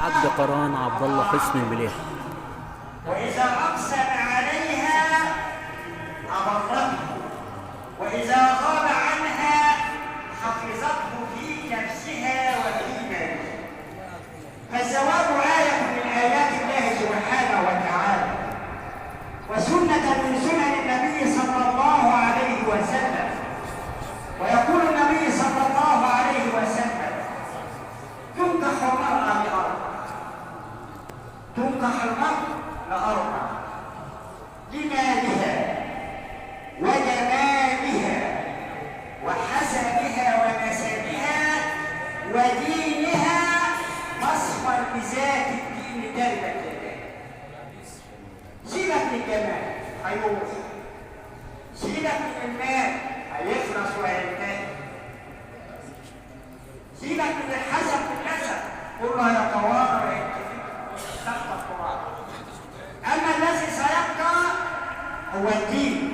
عبد قران عبد الله حسني المليح. وإذا أقسم عليها أبرته، وإذا غاب عنها حفظته في نفسها وفي مالها. فالزواج آية من آيات الله سبحانه وتعالى، وسنة من سنن النبي صلى الله عليه وسلم. ويقول النبي صلى الله عليه وسلم: تنكح المرأة لأربع، تنكح المرأة لأربع: لمالها وجمالها وحسبها ونسبها ودينها، واصفر بذات الدين تربت يداك. سيبك من الجمال هيروح، سيبك من المال هيخلص وهينتهي، سيبك من الحسب والنسب كله هيتوارى وينتهي تحت التراب. اما الذي سيبقى هو الدين.